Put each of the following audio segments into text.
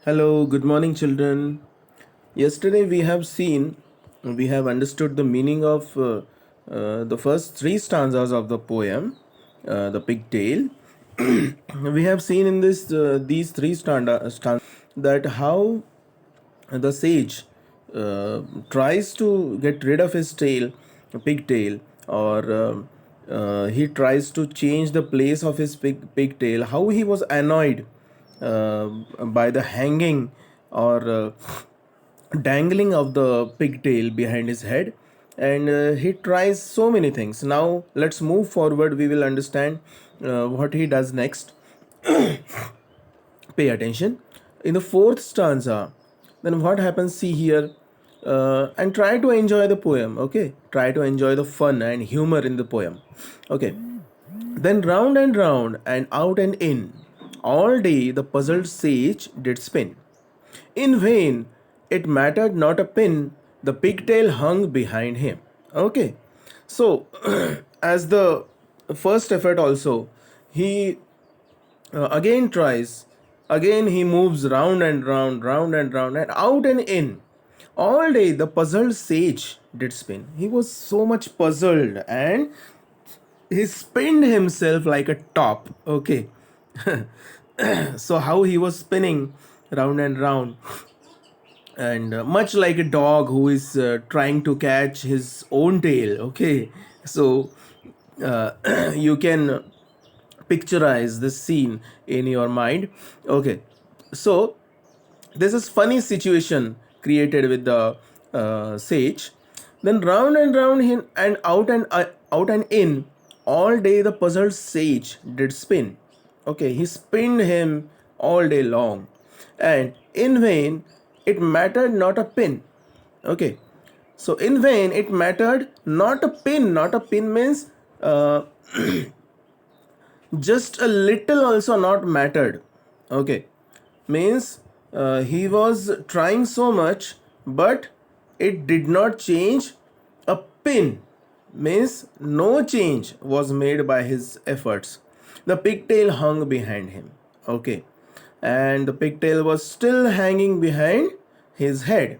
Hello, good morning, children. Yesterday we have understood the meaning of the first three stanzas of the poem, the Pigtail. We have seen in these three stanzas that how the sage tries to get rid of his pigtail, or he tries to change the place of his pigtail. How he was annoyed uh, by the hanging or dangling of the pigtail behind his head, and he tries so many things. Now let's move forward. We will understand what he does next. Pay attention in the fourth stanza. Then what happens, see here, and try to enjoy the poem. Okay, try to enjoy the fun and humor in the poem. Okay, then round and round and out and in, all day the puzzled sage did spin. In vain, it mattered not a pin, the pigtail hung behind him. Okay, so as the first effort also, he again tries, again he moves round and round, and out and in. All day the puzzled sage did spin. He was so much puzzled and he spinned himself like a top. Okay, so how he was spinning round and round, and much like a dog who is trying to catch his own tail. Okay, so uh, you can picturize this scene in your mind. Okay, so this is funny situation created with the sage. Then round and round him and out and in, all day the puzzled sage did spin. Okay, he spinned him all day long, and in vain it mattered not a pin. Okay, so in vain it mattered not a pin. Not a pin means just a little also not mattered. Okay, means he was trying so much, but it did not change a pin. Means no change was made by his efforts. The pigtail hung behind him. Okay, and the pigtail was still hanging behind his head,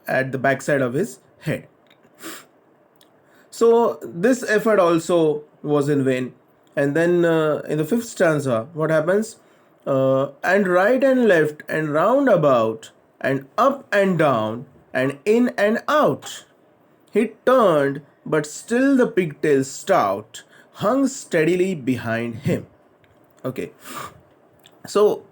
at the backside of his head. So this effort also was in vain. And then in the fifth stanza, what happens? And right and left and round about and up and down and in and out. He turned, but still the pigtail stout hung steadily behind him. Okay, so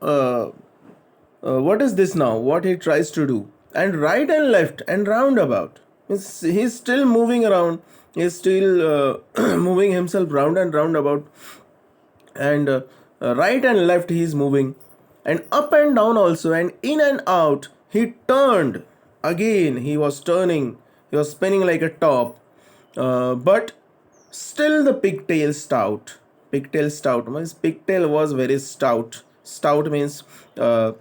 what is this now? What he tries to do? And right and left and round about. He's still moving around. He's still moving himself round and round about. And right and left he is moving. And up and down also. And in and out. He turned. Again he was turning. He was spinning like a top. But still the pigtail stout. Pigtail stout means pigtail was very stout. Stout means a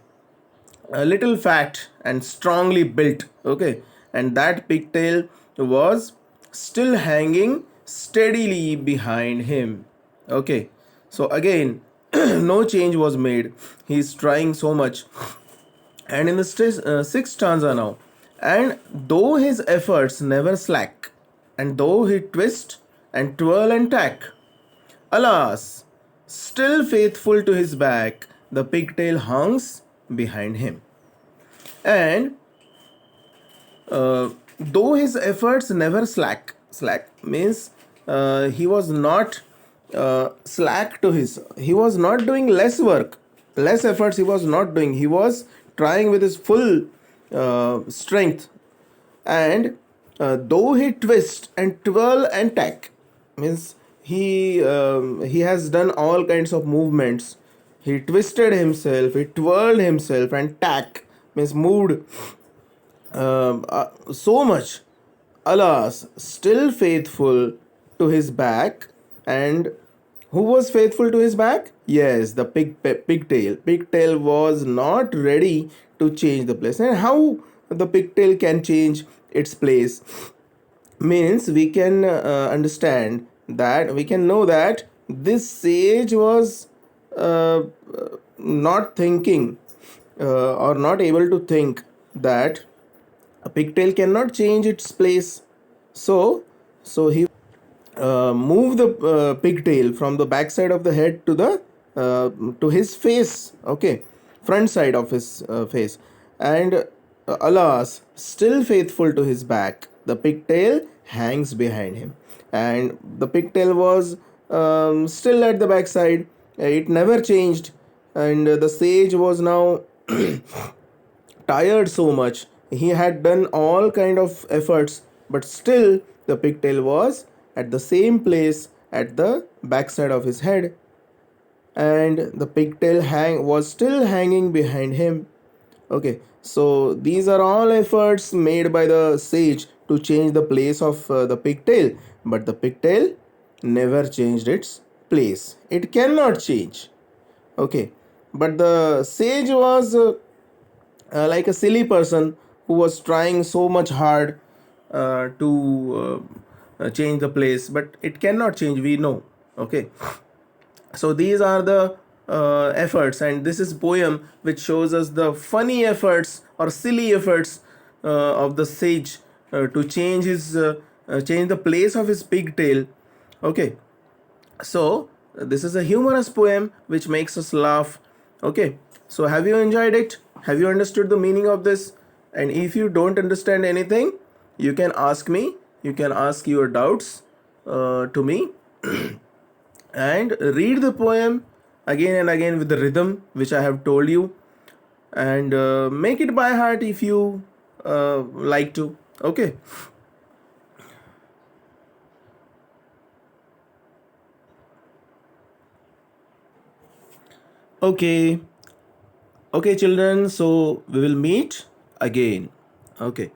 little fat and strongly built. Okay, and that pigtail was still hanging steadily behind him. Okay, so again no change was made. He's trying so much. And in the sixth stanza now, and though his efforts never slack, and though he twist and twirl and tack, alas, still faithful to his back, the pigtail hangs behind him. And though his efforts never slack means he was not slack to his, he was not doing less work, less efforts he was not doing. He was trying with his full strength. And though he twist and twirl and tack means he has done all kinds of movements. He twisted himself, he twirled himself, and tack means moved so much. Alas, still faithful to his back. And who was faithful to his back? Yes, the pigtail. Pigtail was not ready to change the place. And how the pigtail can change its place means we can understand that, we can know that this sage was not thinking. are not able to think that a pigtail cannot change its place. So he move the pigtail from the back side of the head to his face, okay, front side of his face. And alas, still faithful to his back, the pigtail hangs behind him, and the pigtail was still at the back side. It never changed, and the sage was now tired so much. He had done all kind of efforts, but still the pigtail was at the same place at the backside of his head, and the pigtail hang was still hanging behind him. Okay, so these are all efforts made by the sage to change the place of the pigtail, but the pigtail never changed its place. It cannot change. Okay, but the sage was like a silly person who was trying so much hard to change the place, but it cannot change, we know. Okay, so these are the efforts, and this is poem which shows us the funny efforts or silly efforts of the sage to change the place of his pigtail. Okay, so this is a humorous poem which makes us laugh. Okay, so have you enjoyed it? Have you understood the meaning of this? And if you don't understand anything, you can ask me. You can ask your doubts to me, and read the poem again and again with the rhythm which I have told you, and make it by heart if you like to. Okay. Okay. Okay, children, so we will meet again. Okay,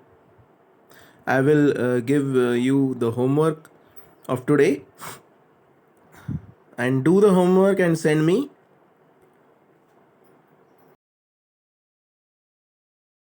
I will give you the homework of today, and do the homework and send me